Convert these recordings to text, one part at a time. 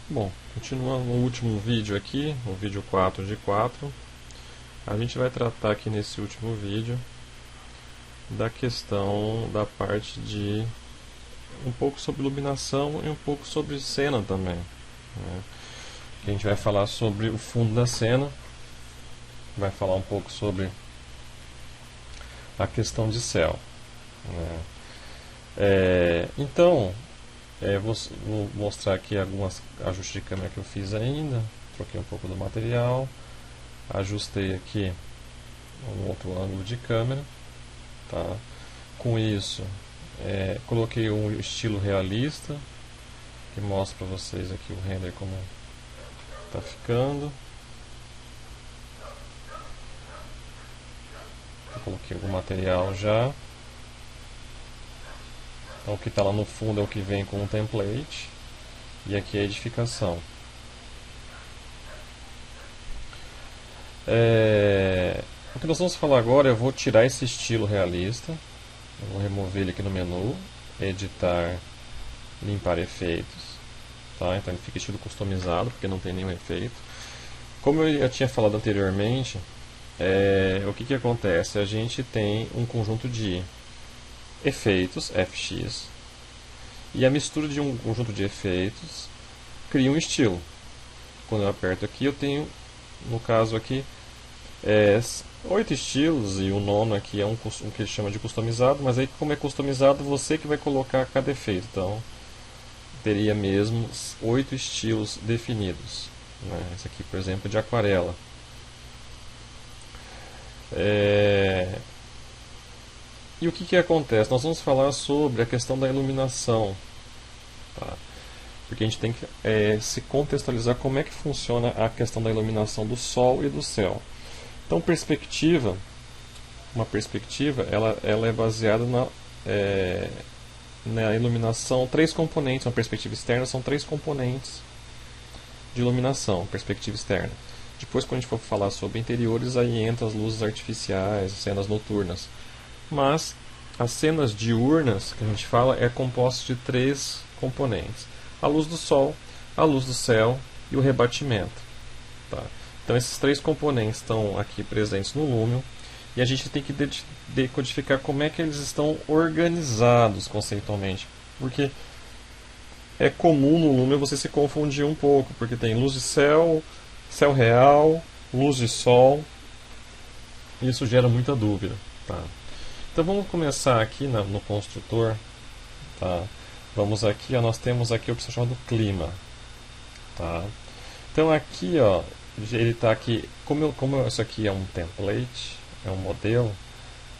Bom, continuando no último vídeo aqui, o vídeo 4 de 4, a gente vai tratar aqui nesse último vídeo da questão da parte de um pouco sobre iluminação e um pouco sobre cena também, né? A gente vai falar sobre o fundo da cena, vai falar um pouco sobre a questão de céu, né? Vou mostrar aqui alguns ajustes de câmera que eu fiz ainda. Troquei um pouco do material, ajustei aqui um outro ângulo de câmera, tá? Com isso, coloquei um estilo realista, que mostra para vocês aqui o render como está ficando. Eu coloquei algum material já. Então, o que está lá no fundo é o que vem com o template, e aqui é a edificação. O que nós vamos falar agora, eu vou tirar esse estilo realista, eu vou remover ele aqui no menu, editar, limpar efeitos, tá? Então ele fica estilo customizado, porque não tem nenhum efeito. Como eu já tinha falado anteriormente, o que acontece? A gente tem um conjunto de efeitos, FX, e a mistura de um conjunto de efeitos cria um estilo. Quando eu aperto aqui, eu tenho, no caso aqui, 8 estilos, e o nono aqui é um que ele chama de customizado, mas aí como é customizado, você que vai colocar cada efeito. Então, teria mesmo 8 estilos definidos, né? Esse aqui, por exemplo, é de aquarela. E o que acontece? Nós vamos falar sobre a questão da iluminação, tá? Porque a gente tem que se contextualizar como é que funciona a questão da iluminação do Sol e do céu. Então, uma perspectiva, ela é baseada na iluminação, três componentes. Uma perspectiva externa são três componentes de iluminação, perspectiva externa. Depois, quando a gente for falar sobre interiores, aí entra as luzes artificiais, cenas noturnas. Mas as cenas diurnas que a gente fala é composto de três componentes: a luz do sol, a luz do céu e o rebatimento, tá? Então esses três componentes estão aqui presentes no Lumion, e a gente tem que decodificar como é que eles estão organizados conceitualmente, porque é comum no Lumion você se confundir um pouco, porque tem luz de céu, céu real, luz de sol, e isso gera muita dúvida, tá? Então vamos começar aqui no construtor, tá? Vamos aqui, ó, nós temos aqui a opção chamada clima, tá? Então aqui, ó, ele está aqui, como isso aqui é um template, é um modelo,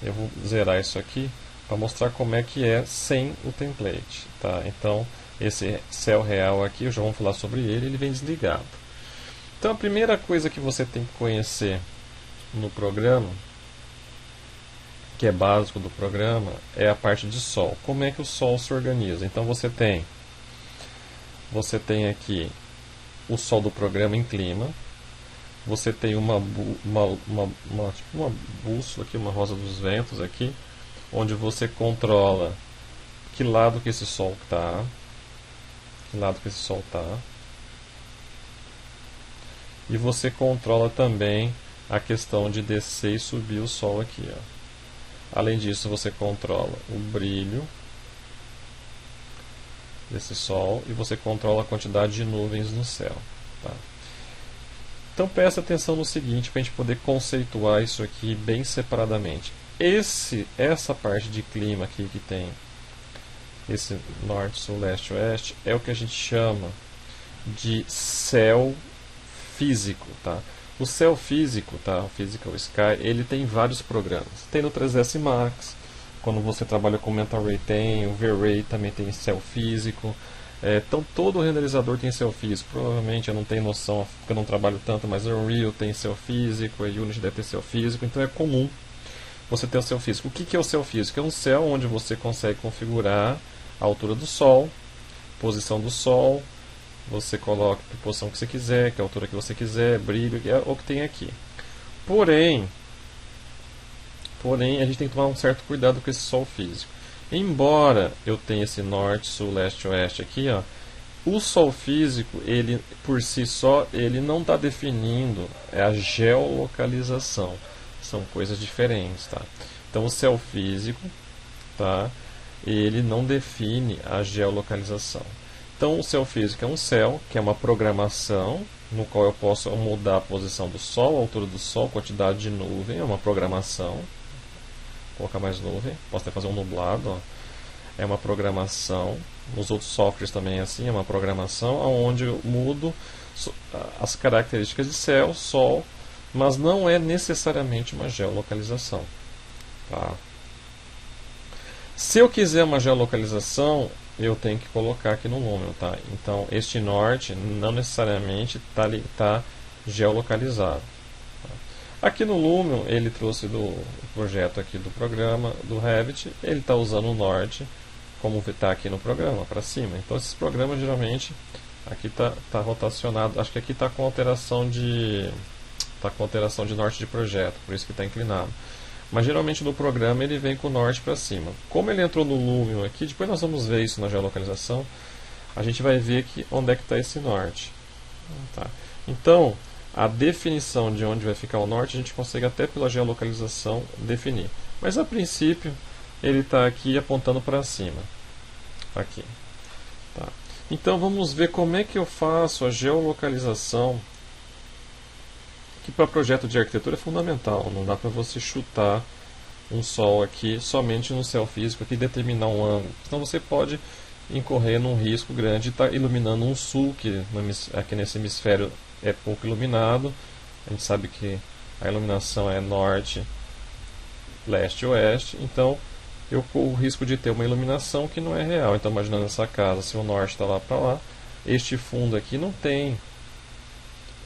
eu vou zerar isso aqui para mostrar como é que é sem o template, tá? Então esse céu real aqui, eu já vamos falar sobre ele, ele vem desligado. Então a primeira coisa que você tem que conhecer no programa, que é básico do programa, é a parte de sol. Como é que o sol se organiza? Então você tem aqui o sol do programa em clima, você tem uma bússola aqui, uma rosa dos ventos aqui, onde você controla que lado que esse sol está, e você controla também a questão de descer e subir o sol aqui, ó. Além disso, você controla o brilho desse sol e você controla a quantidade de nuvens no céu, tá? Então presta atenção no seguinte, para a gente poder conceituar isso aqui bem separadamente. Essa parte de clima aqui que tem esse norte, sul, leste, oeste, é o que a gente chama de céu físico, tá? O céu físico, tá? O Physical Sky, ele tem vários programas. Tem no 3ds Max, quando você trabalha com Mental Ray tem, o V-Ray também tem céu físico. Então todo renderizador tem céu físico. Provavelmente eu não tenho noção, porque eu não trabalho tanto, mas o Unreal tem céu físico, a Unity deve ter céu físico, então é comum você ter o céu físico. O que é o céu físico? É um céu onde você consegue configurar a altura do Sol, posição do Sol, você coloca a posição que você quiser, que é a altura que você quiser, brilho, é o que tem aqui. Porém, a gente tem que tomar um certo cuidado com esse sol físico. Embora eu tenha esse norte, sul, leste, oeste aqui, ó, O Sol físico, ele por si só, ele não está definindo a geolocalização. São coisas diferentes, tá? Então o céu físico, tá? Ele não define a geolocalização. Então o céu físico é um céu, que é uma programação, no qual eu posso mudar a posição do Sol, a altura do Sol, quantidade de nuvem, é uma programação. Vou colocar mais nuvem, posso até fazer um nublado, ó. É uma programação. Nos outros softwares também é assim, é uma programação onde eu mudo as características de céu, Sol, mas não é necessariamente uma geolocalização. Tá? Se eu quiser uma geolocalização, eu tenho que colocar aqui no Lumion. Tá? Então, este norte não necessariamente está geolocalizado. Tá? Aqui no Lumion, ele trouxe do projeto aqui do programa, do Revit, ele está usando o norte, como está aqui no programa, para cima. Então esses programas geralmente aqui tá rotacionado, acho que aqui está com alteração de norte de projeto, por isso que está inclinado. Mas geralmente no programa ele vem com o norte para cima. Como ele entrou no Lumion aqui, depois nós vamos ver isso na geolocalização, a gente vai ver aqui onde é que está esse norte. Tá? Então a definição de onde vai ficar o norte a gente consegue até pela geolocalização definir. Mas a princípio ele está aqui apontando para cima. Aqui. Tá. Então vamos ver como é que eu faço a geolocalização, que para projeto de arquitetura é fundamental. Não dá para você chutar um Sol aqui somente no céu físico aqui, determinar um ângulo. Senão você pode incorrer num risco grande de estar iluminando um sul, que aqui nesse hemisfério é pouco iluminado. A gente sabe que a iluminação é norte, leste e oeste. Então eu corro o risco de ter uma iluminação que não é real. Então, imaginando essa casa, se o norte está lá para lá, este fundo aqui não tem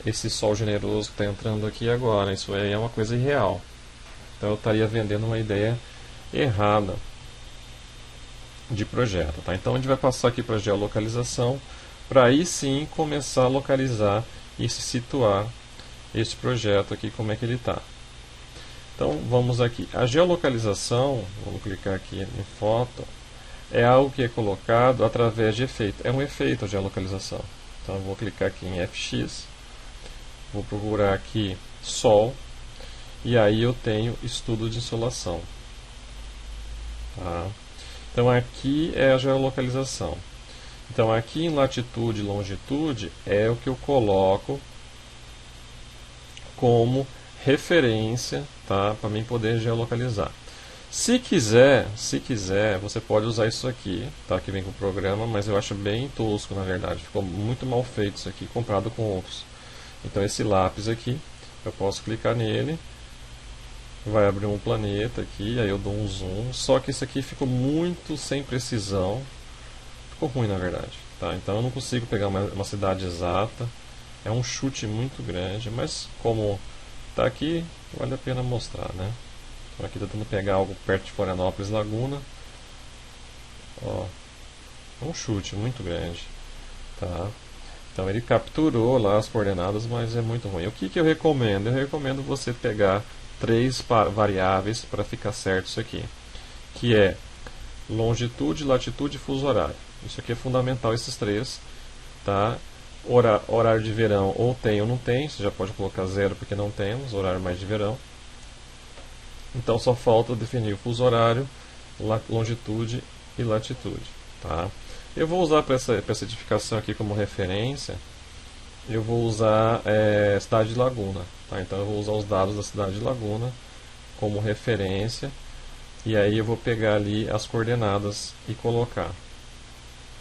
esse sol generoso que está entrando aqui agora. Isso aí é uma coisa irreal. Então, eu estaria vendendo uma ideia errada de projeto. Tá? Então, a gente vai passar aqui para a geolocalização, para aí sim começar a localizar e se situar este projeto aqui, como é que ele está. Então vamos aqui, a geolocalização, vamos clicar aqui em foto, é algo que é colocado através de efeito, é um efeito a geolocalização. Então eu vou clicar aqui em FX, vou procurar aqui Sol, e aí eu tenho estudo de insolação. Tá? Então aqui é a geolocalização. Então aqui em latitude e longitude é o que eu coloco como referência, tá, para mim poder geolocalizar. Se quiser, você pode usar isso aqui, tá, que vem com o programa, mas eu acho bem tosco, na verdade. Ficou muito mal feito isso aqui, comparado com outros. Então esse lápis aqui, eu posso clicar nele, vai abrir um planeta aqui, aí eu dou um zoom. Só que isso aqui ficou muito sem precisão, ficou ruim na verdade. Tá? Então eu não consigo pegar uma cidade exata, é um chute muito grande, mas como está aqui, vale a pena mostrar, né? Então aqui tentando pegar algo perto de Florianópolis, Laguna. Ó, é um chute muito grande, tá? Então ele capturou lá as coordenadas, mas é muito ruim. O que eu recomendo? Eu recomendo você pegar 3 variáveis para ficar certo isso aqui, que é longitude, latitude e fuso horário. Isso aqui é fundamental, esses 3, tá? Horário de verão ou tem ou não tem, você já pode colocar 0 porque não temos, horário mais de verão. Então só falta definir o fuso horário, longitude e latitude. Tá? Eu vou usar para essa edificação aqui como referência, eu vou usar cidade de Laguna. Tá? Então eu vou usar os dados da cidade de Laguna como referência, e aí eu vou pegar ali as coordenadas e colocar.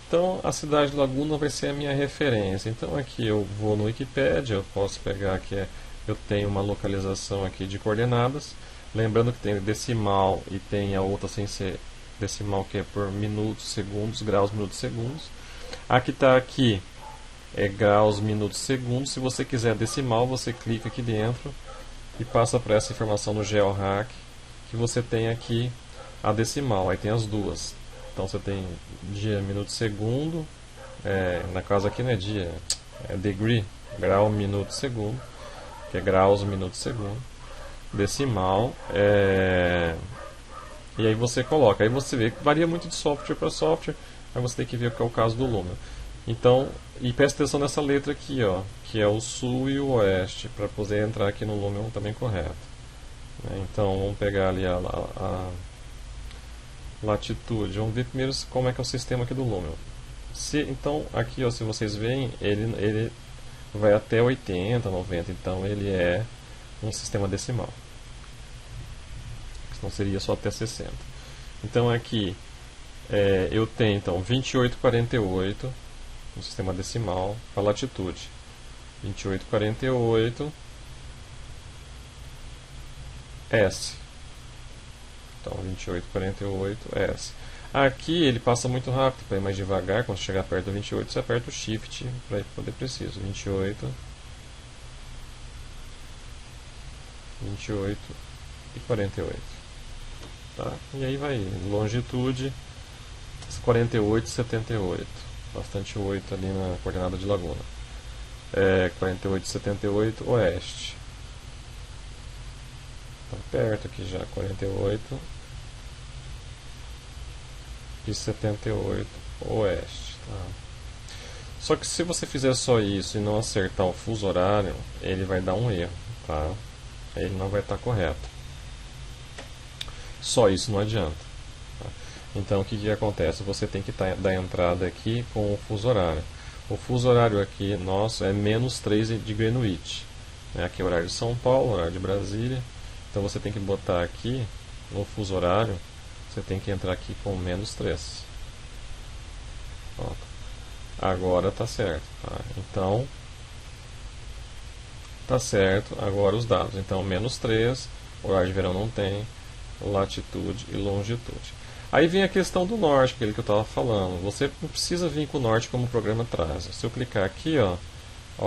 Então a cidade de Laguna vai ser a minha referência. Então aqui eu vou no Wikipedia, eu posso pegar aqui, eu tenho uma localização aqui de coordenadas. Lembrando que tem decimal e tem a outra sem ser decimal, que é por minutos, segundos, graus, minutos, segundos. Aqui está aqui, graus, minutos, segundos. Se você quiser decimal, você clica aqui dentro e passa para essa informação no GeoHack, que você tem aqui a decimal, aí tem as duas. Então você tem dia, minuto, segundo, na casa aqui não é dia, é degree, grau, minuto, segundo, que é graus, minuto, segundo, decimal, e aí você coloca, aí você vê que varia muito de software para software, aí você tem que ver qual é o caso do Lumion. Então, e presta atenção nessa letra aqui, ó, que é o sul e o oeste, para poder entrar aqui no Lumion também correto. Então, vamos pegar ali a latitude. Vamos ver primeiro como é que é o sistema aqui do Lumion. Então, aqui, ó, se vocês veem, ele vai até 80, 90, então ele é um sistema decimal. Senão seria só até 60. Então, aqui eu tenho então 2848 no sistema decimal para latitude. 2848 S. Então 2848 S. Aqui ele passa muito rápido, para ir mais devagar. Quando chegar perto do 28, você aperta o Shift para poder preciso. 28 e 48. Tá? E aí vai longitude 48 e 78. Bastante 8 ali na coordenada de Laguna. 48 e 78 oeste. Tá perto aqui já. 48 e 78 oeste. Tá? Só que se você fizer só isso e não acertar o fuso horário, ele vai dar um erro. Tá? Ele não vai estar correto. Só isso não adianta. Tá? Então o que acontece? Você tem que dar entrada aqui com o fuso horário. O fuso horário aqui nosso é menos 3 de Greenwich. Aqui é o horário de São Paulo, horário de Brasília. Então você tem que botar aqui no fuso horário, você tem que entrar aqui com menos 3. Pronto. Agora está certo. Tá? Então, está certo. Agora os dados. Então, menos 3, horário de verão não tem, latitude e longitude. Aí vem a questão do norte, aquele que eu estava falando. Você não precisa vir com o norte como o programa traz. Se eu clicar aqui, ó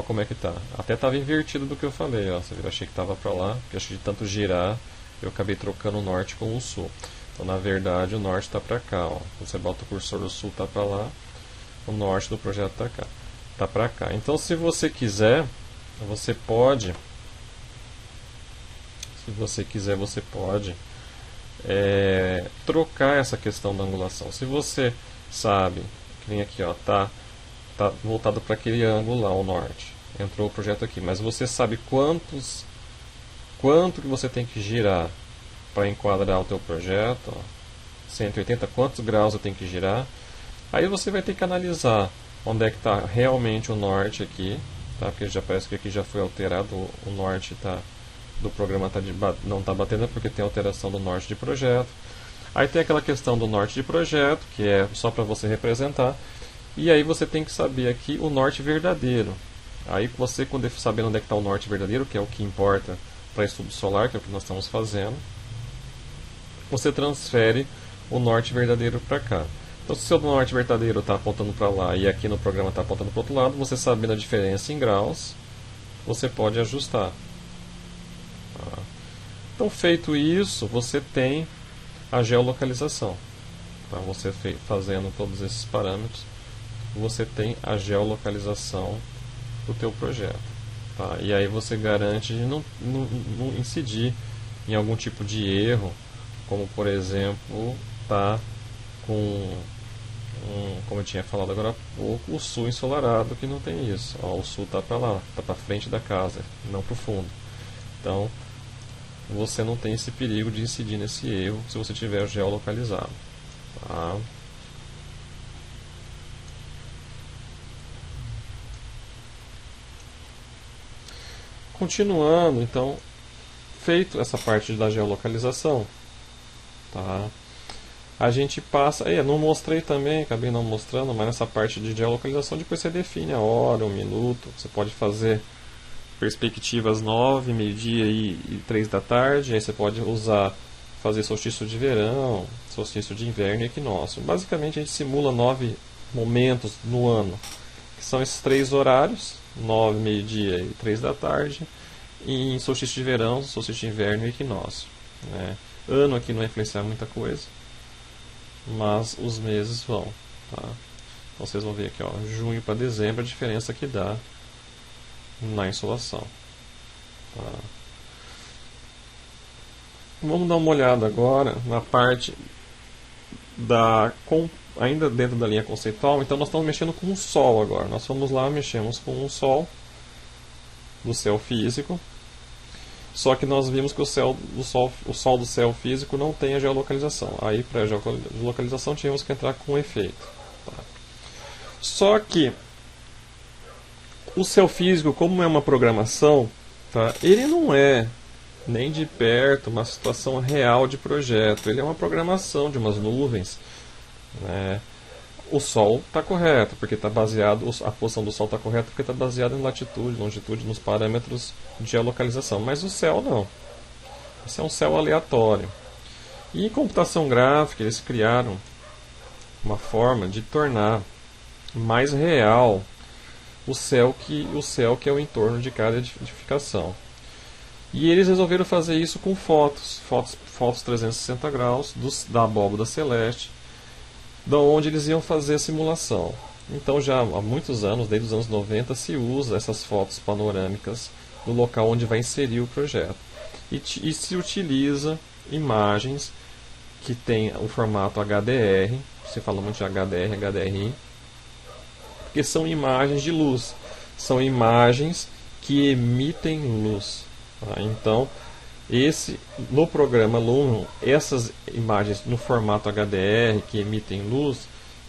como é que tá. Até estava invertido do que eu falei. Ó. Você viu, eu achei que estava para lá, porque achei de tanto girar, eu acabei trocando o norte com o sul. Então, na verdade, o norte está para cá. Ó. Você bota o cursor do sul, está para lá. O norte do projeto está cá. Tá para cá. Então, se você quiser, você pode. Se você quiser, você pode trocar essa questão da angulação. Se você sabe, que nem aqui, ó, tá voltado para aquele ângulo lá, o norte. Entrou o projeto aqui, mas você sabe quanto que você tem que girar para enquadrar o teu projeto, ó, 180, quantos graus eu tenho que girar. Aí você vai ter que analisar onde é que está realmente o norte aqui, tá? Porque já parece que aqui já foi alterado, o norte do programa não está batendo porque tem alteração do norte de projeto. Aí tem aquela questão do norte de projeto, que é só para você representar. E aí você tem que saber aqui o norte verdadeiro. Aí você, quando sabendo onde é que está o norte verdadeiro, que é o que importa para estudo solar, que é o que nós estamos fazendo, você transfere o norte verdadeiro para cá. Então, se o seu norte verdadeiro está apontando para lá e aqui no programa está apontando para o outro lado, você sabendo a diferença em graus, você pode ajustar. Então, feito isso, você tem a geolocalização. Tá? Você fazendo todos esses parâmetros, você tem a geolocalização do teu projeto. Tá? E aí você garante de não incidir em algum tipo de erro, como por exemplo, tá com como eu tinha falado agora há pouco, o sul ensolarado, que não tem isso. Ó, o sul está para lá, está para frente da casa, não para o fundo. Então, você não tem esse perigo de incidir nesse erro se você tiver geolocalizado. Tá? Continuando, então, feito essa parte da geolocalização, tá? A gente passa, não mostrei também, acabei não mostrando, mas nessa parte de geolocalização depois você define a hora, o minuto, você pode fazer perspectivas 9, meio-dia e 3 da tarde, aí você pode fazer solstício de verão, solstício de inverno e equinócio. Basicamente a gente simula 9 momentos no ano, que são esses 3 horários, 9, meio-dia e 3 da tarde, e em solstício de verão, solstício de inverno e equinócio. Né? Ano aqui não vai influenciar muita coisa, mas os meses vão. Tá? Então vocês vão ver aqui, ó, junho para dezembro, a diferença que dá na insolação. Tá? Vamos dar uma olhada agora na parte ainda dentro da linha conceitual, então nós estamos mexendo com o Sol agora. Nós fomos lá, mexemos com o Sol, do céu físico, só que nós vimos que o Sol do céu físico não tem a geolocalização. Aí, para a geolocalização, tínhamos que entrar com um efeito. Tá? Só que o céu físico, como é uma programação, tá? Ele não é nem de perto uma situação real de projeto. Ele é uma programação de umas nuvens, né? O Sol está correto, porque está baseado, a posição do Sol está correta porque está baseada em latitude, longitude, nos parâmetros de geolocalização. Mas o céu não. Isso é um céu aleatório. E em computação gráfica eles criaram uma forma de tornar mais real o céu que é o entorno de cada edificação. E eles resolveram fazer isso com fotos 360 graus da abóbada celeste, da onde eles iam fazer a simulação. Então já há muitos anos, desde os anos 90, se usa essas fotos panorâmicas do local onde vai inserir o projeto. E se utiliza imagens que têm o formato HDR, se fala muito de HDR, HDRI, porque são imagens de luz, são imagens que emitem luz. Tá? Então, no programa Lumion, essas imagens no formato HDR que emitem luz,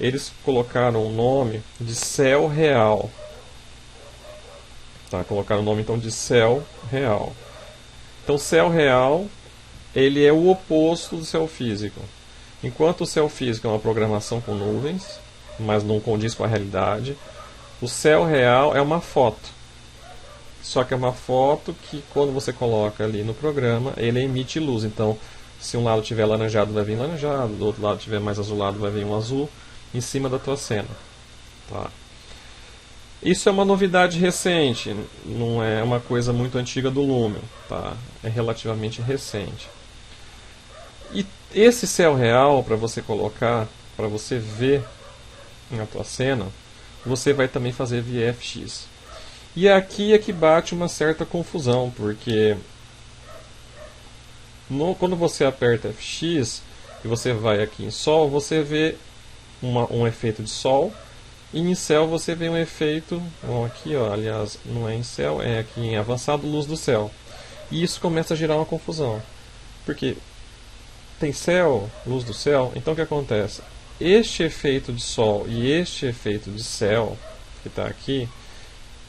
eles colocaram o nome de céu real. Tá? Colocaram o nome então de céu real. Então, céu real, ele é o oposto do céu físico. Enquanto o céu físico é uma programação com nuvens, mas não condiz com a realidade, o céu real é uma foto. Só que é uma foto que, quando você coloca ali no programa, ele emite luz. Então, se um lado tiver laranjado, vai vir laranjado, do outro lado tiver mais azulado, vai vir um azul em cima da tua cena. Tá? Isso é uma novidade recente, não é uma coisa muito antiga do Lumion. Tá? É relativamente recente. E esse céu real, para você colocar, para você ver na tua cena, você vai também fazer VFX. E aqui é que bate uma certa confusão, porque quando você aperta FX e você vai aqui em Sol, você vê um efeito de Sol, e em Céu você vê um efeito, aqui ó, aliás, não é em Céu, é aqui em Avançado, Luz do Céu. E isso começa a gerar uma confusão, porque tem Céu, Luz do Céu, então o que acontece? Este efeito de Sol e este efeito de Céu, que está aqui,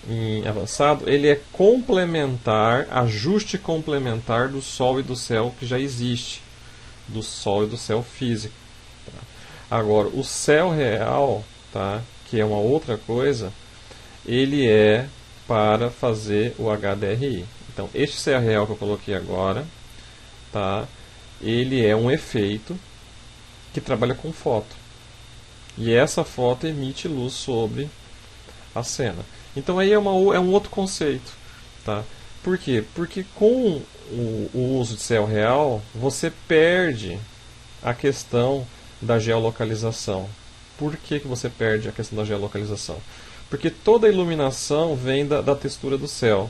em avançado, ele é complementar, ajuste complementar do Sol e do Céu que já existe, do Sol e do Céu físico. Tá? Agora, o céu real, tá? Que é uma outra coisa, ele é para fazer o HDRI. Então, este céu real que eu coloquei agora, tá? Ele é um efeito que trabalha com foto. E essa foto emite luz sobre a cena. Então aí é um outro conceito. Tá? Por quê? Porque com o uso de céu real, você perde a questão da geolocalização. Por que você perde a questão da geolocalização? Porque toda a iluminação vem da textura do céu.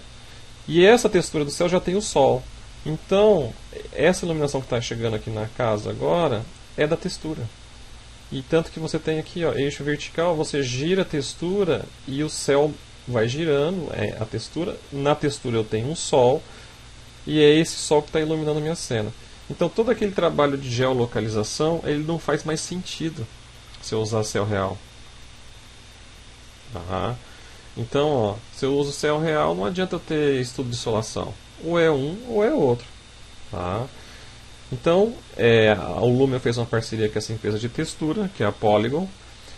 E essa textura do céu já tem o Sol. Então, essa iluminação que está chegando aqui na casa agora é da textura. E tanto que você tem aqui, ó, eixo vertical, você gira a textura e o céu vai girando, a textura. Na textura eu tenho um Sol, e é esse Sol que está iluminando a minha cena. Então todo aquele trabalho de geolocalização, ele não faz mais sentido se eu usar céu real. Então, ó, se eu uso céu real, não adianta eu ter estudo de insolação. Ou é um ou é outro. Tá? Então, o Lumion fez uma parceria com essa empresa de textura, que é a Polygon.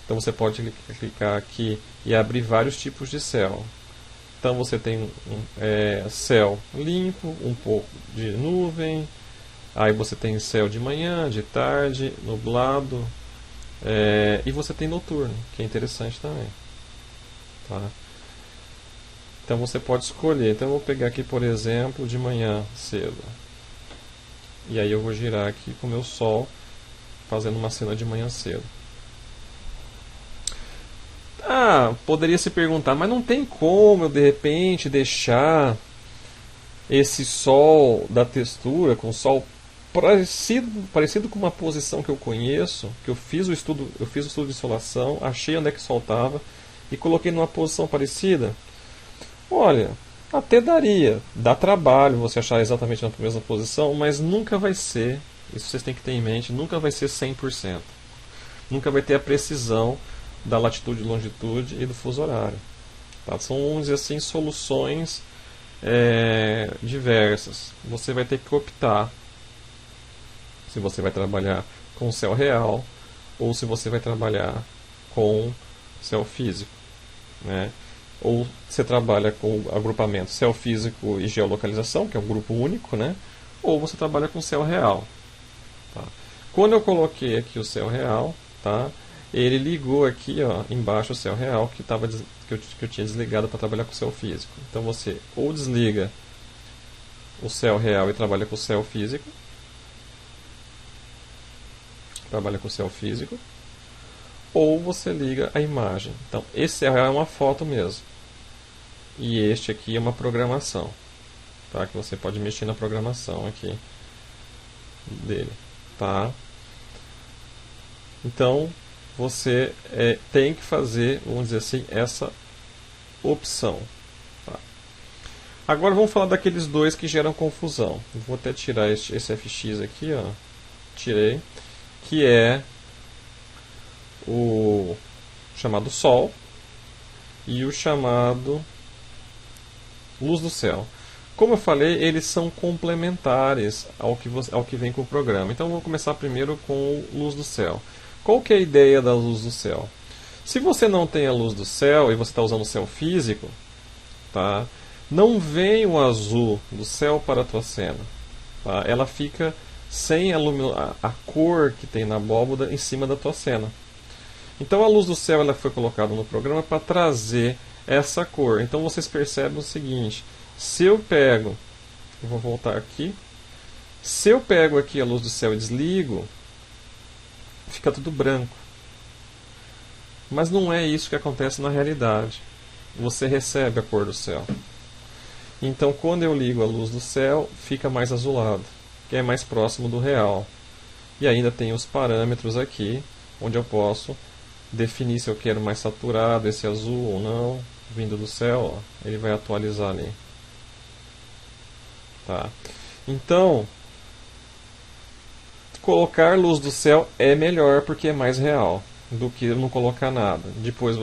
Então você pode clicar aqui e abrir vários tipos de céu. Então você tem céu limpo, um pouco de nuvem, aí você tem céu de manhã, de tarde, nublado, e você tem noturno, que é interessante também. Tá? Então você pode escolher. Então eu vou pegar aqui, por exemplo, de manhã cedo. E aí eu vou girar aqui com o meu Sol, fazendo uma cena de manhã cedo. Poderia se perguntar, mas não tem como eu de repente deixar esse Sol da textura com o Sol parecido com uma posição que eu conheço, que eu fiz o estudo de insolação, achei onde é que soltava e coloquei numa posição parecida. Olha, até dá trabalho você achar exatamente na mesma posição, mas nunca vai ser, isso vocês têm que ter em mente, nunca vai ser 100%. Nunca vai ter a precisão da latitude, longitude e do fuso horário. Tá? São, vamos dizer assim, soluções diversas. Você vai ter que optar se você vai trabalhar com céu real ou se você vai trabalhar com céu físico, né? Ou você trabalha com o agrupamento céu físico e geolocalização, que é um grupo único, né? Ou você trabalha com céu real. Tá? Quando eu coloquei aqui o céu real, tá? Ele ligou aqui, ó, embaixo o céu real que eu tinha desligado para trabalhar com o céu físico. Então você ou desliga o céu real e trabalha com o céu físico, ou você liga a imagem. Então esse céu real é uma foto mesmo, e este aqui é uma programação, tá? Que você pode mexer na programação aqui dele, tá? Então você tem que fazer, vamos dizer assim, essa opção. Tá? Agora vamos falar daqueles dois que geram confusão. Vou até tirar esse FX aqui, ó. Tirei, que é o chamado Sol e o chamado Luz do Céu. Como eu falei, eles são complementares ao que vem com o programa. Então vou começar primeiro com Luz do Céu. Qual que é a ideia da luz do céu? Se você não tem a luz do céu e você está usando o céu físico, tá? Não vem o azul do céu para a tua cena. Tá? Ela fica sem a cor que tem na abóboda em cima da tua cena. Então a luz do céu ela foi colocada no programa para trazer essa cor. Então vocês percebem o seguinte: se eu pego, eu vou voltar aqui, se eu pego aqui a luz do céu e desligo, fica tudo branco. Mas não é isso que acontece na realidade. Você recebe a cor do céu. Então quando eu ligo a luz do céu, fica mais azulado, que é mais próximo do real. E ainda tem os parâmetros aqui, onde eu posso definir se eu quero mais saturado esse azul ou não, vindo do céu, ó, ele vai atualizar ali. Tá? Então, colocar luz do céu é melhor porque é mais real do que não colocar nada. Depois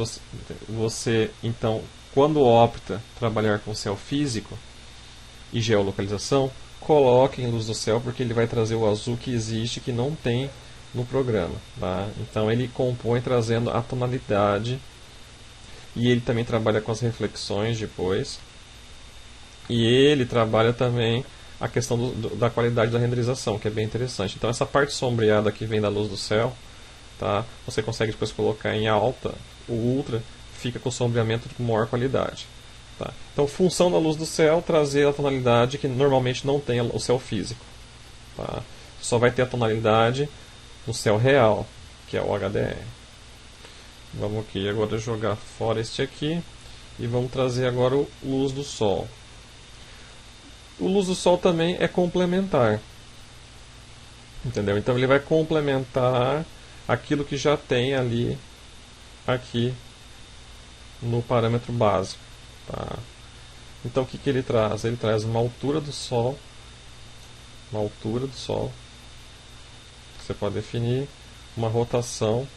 você então, quando opta trabalhar com céu físico e geolocalização, coloque em luz do céu porque ele vai trazer o azul que existe que não tem no programa. Tá? Então ele compõe trazendo a tonalidade e ele também trabalha com as reflexões depois. E ele trabalha também a questão da qualidade da renderização, que é bem interessante. Então essa parte sombreada que vem da luz do céu, tá? Você consegue depois colocar em alta, o ultra fica com sombreamento com maior qualidade. Tá? Então função da luz do céu trazer a tonalidade que normalmente não tem o céu físico. Tá? Só vai ter a tonalidade no céu real, que é o HDR. Vamos aqui agora jogar fora este aqui e vamos trazer agora o luz do sol. O luz do sol também é complementar. Entendeu? Então ele vai complementar aquilo que já tem ali aqui no parâmetro básico. Tá? Então o que ele traz? Ele traz uma altura do sol. Você pode definir uma rotação,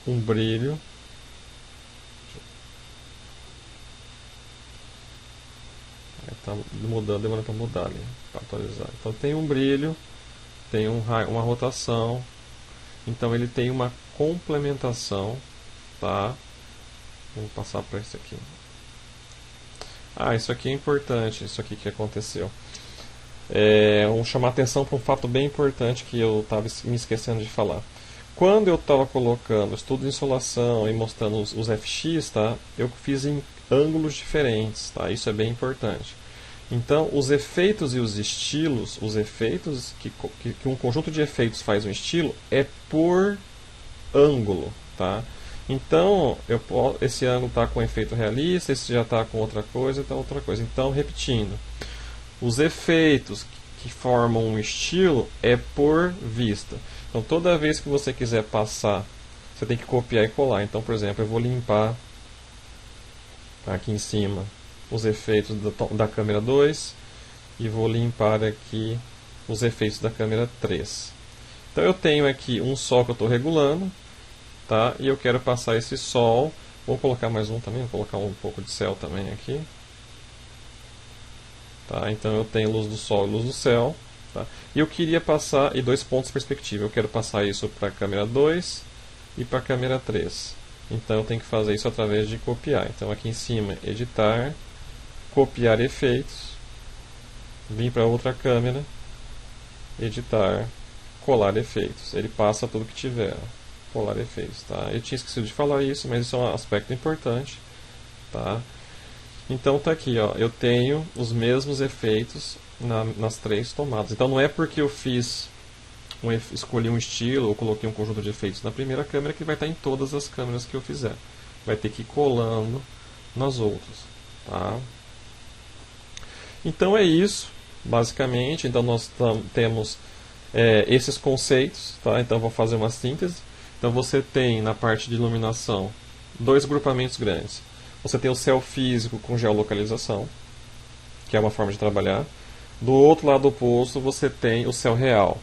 um brilho. Está mudando, demorando para mudar ali, para atualizar. Então tem um brilho, tem uma rotação, então ele tem uma complementação, tá? Vamos passar para esse aqui. Isso aqui é importante, isso aqui que aconteceu. Vamos chamar atenção para um fato bem importante que eu estava me esquecendo de falar. Quando eu estava colocando estudo de insolação e mostrando os FX, tá? Eu fiz em ângulos diferentes, tá? Isso é bem importante. Então, os efeitos e os estilos, os efeitos que um conjunto de efeitos faz um estilo é por ângulo, tá? Então, esse ângulo está com efeito realista, esse já está com outra coisa, está outra coisa. Então, repetindo, os efeitos que formam um estilo é por vista. Então toda vez que você quiser passar, você tem que copiar e colar. Então, por exemplo, eu vou limpar aqui em cima os efeitos da câmera 2 e vou limpar aqui os efeitos da câmera 3. Então eu tenho aqui um sol que eu estou regulando, tá? E eu quero passar esse sol. Vou colocar mais um também, vou colocar um pouco de céu também aqui. Tá? Então eu tenho luz do sol e luz do céu. Tá? E eu queria passar, e 2 pontos de perspectiva, eu quero passar isso para a câmera 2 e para a câmera 3. Então eu tenho que fazer isso através de copiar. Então aqui em cima, editar, copiar efeitos, vir para outra câmera, editar, colar efeitos. Ele passa tudo que tiver, colar efeitos. Tá? Eu tinha esquecido de falar isso, mas isso é um aspecto importante. Tá? Então tá aqui, ó, eu tenho os mesmos efeitos nas 3 tomadas. Então não é porque eu escolhi um estilo ou coloquei um conjunto de efeitos na primeira câmera que vai estar em todas as câmeras que eu fizer. Vai ter que ir colando nas outras. Tá? Então é isso, basicamente. Então nós temos esses conceitos. Tá? Então vou fazer uma síntese. Então você tem na parte de iluminação 2 grupamentos grandes. Você tem o céu físico com geolocalização, que é uma forma de trabalhar. Do outro lado oposto, você tem o céu real.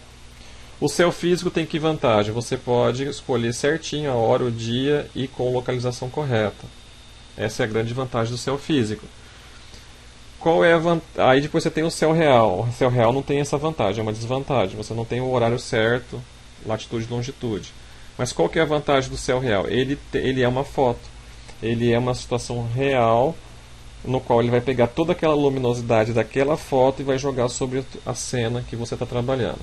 O céu físico tem que vantagem? Você pode escolher certinho a hora, o dia e com localização correta. Essa é a grande vantagem do céu físico. Qual é a Aí depois você tem o céu real. O céu real não tem essa vantagem, é uma desvantagem. Você não tem o horário certo, latitude e longitude. Mas qual que é a vantagem do céu real? Ele é uma foto. Ele é uma situação real, no qual ele vai pegar toda aquela luminosidade daquela foto e vai jogar sobre a cena que você está trabalhando.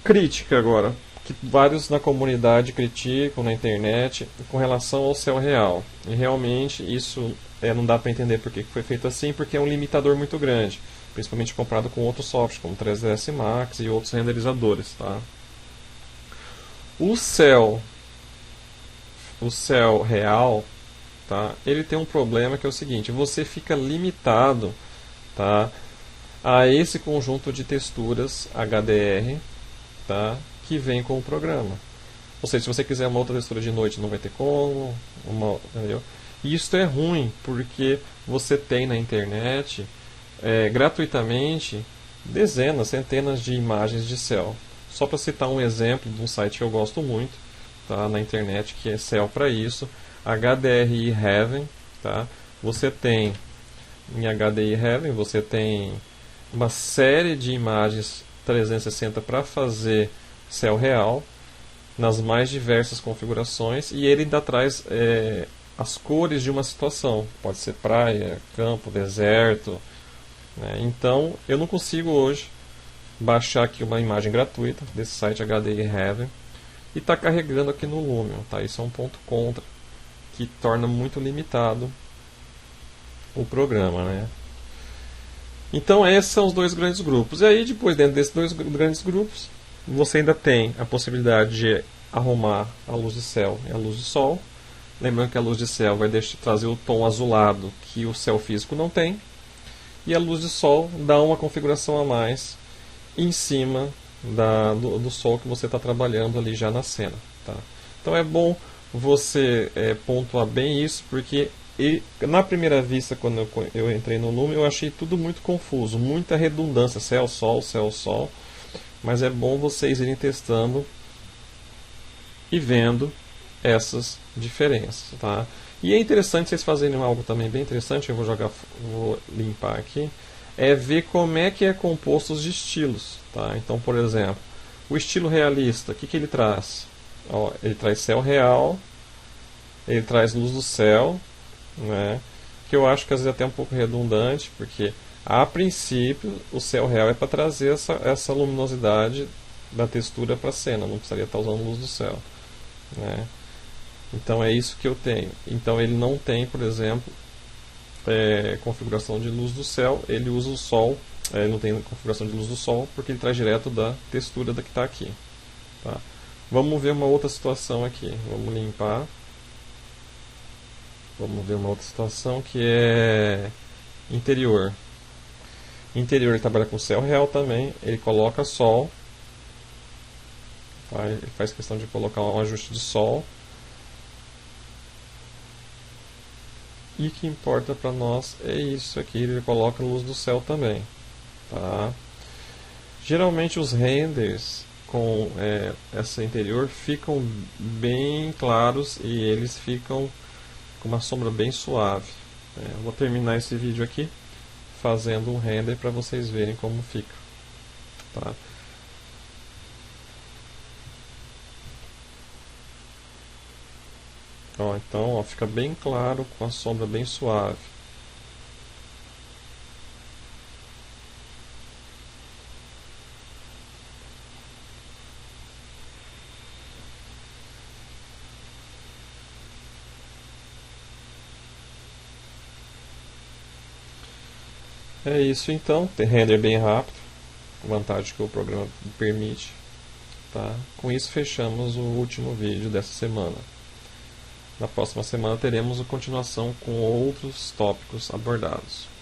Crítica agora, que vários na comunidade criticam na internet com relação ao céu real. E realmente isso não dá para entender por que foi feito assim, porque é um limitador muito grande, principalmente comparado com outros softwares, como 3ds Max e outros renderizadores. Tá? O céu real, tá? Ele tem um problema que é o seguinte: você fica limitado, tá, a esse conjunto de texturas HDR, tá, que vem com o programa. Ou seja, se você quiser uma outra textura de noite, não vai ter como. Entendeu? E isso é ruim, porque você tem na internet gratuitamente dezenas, centenas de imagens de céu. Só para citar um exemplo de um site que eu gosto muito, tá, na internet, que é céu para isso, HDRI Heaven. Tá? Você tem em HDRI Heaven, você tem uma série de imagens 360 para fazer céu real, nas mais diversas configurações, e ele ainda traz as cores de uma situação. Pode ser praia, campo, deserto. Né? Então eu não consigo hoje baixar aqui uma imagem gratuita desse site HDRI Heaven e está carregando aqui no Lumion. Tá? Isso é um ponto contra, que torna muito limitado o programa. Né? Então esses são os 2 grandes grupos. E aí depois, dentro desses 2 grandes grupos, você ainda tem a possibilidade de arrumar a luz de céu e a luz de sol. Lembrando que a luz de céu vai trazer o tom azulado que o céu físico não tem. E a luz de sol dá uma configuração a mais em cima do sol que você está trabalhando ali já na cena. Tá? Então é bom você pontuar bem isso, porque na primeira vista, quando eu entrei no Lumion, eu achei tudo muito confuso, muita redundância, céu, sol. Mas é bom vocês irem testando e vendo essas diferenças. Tá? E é interessante vocês fazerem algo também bem interessante, eu vou limpar aqui, é ver como é que é composto os estilos. Tá? Então, por exemplo, o estilo realista, o que ele traz? Ó, ele traz céu real, ele traz luz do céu, né? Que eu acho que às vezes é até um pouco redundante, porque a princípio o céu real é para trazer essa luminosidade da textura para a cena, não precisaria estar usando luz do céu. Né? Então é isso que eu tenho. Então ele não tem, por exemplo, configuração de luz do céu, ele usa o sol, ele não tem configuração de luz do sol, porque ele traz direto da textura que está aqui. Tá? Vamos ver uma outra situação aqui. Vamos limpar. Vamos ver uma outra situação que é interior. Interior ele trabalha com céu real também, ele coloca sol, tá? Ele faz questão de colocar um ajuste de sol. E o que importa para nós é isso aqui, ele coloca luz do céu também, tá? Geralmente os renders com essa interior ficam bem claros e eles ficam com uma sombra bem suave. Eu vou terminar esse vídeo aqui fazendo um render para vocês verem como fica, tá? Então fica bem claro com a sombra bem suave. É isso então, tem render bem rápido, vantagem que o programa permite. Tá? Com isso fechamos o último vídeo dessa semana. Na próxima semana teremos a continuação com outros tópicos abordados.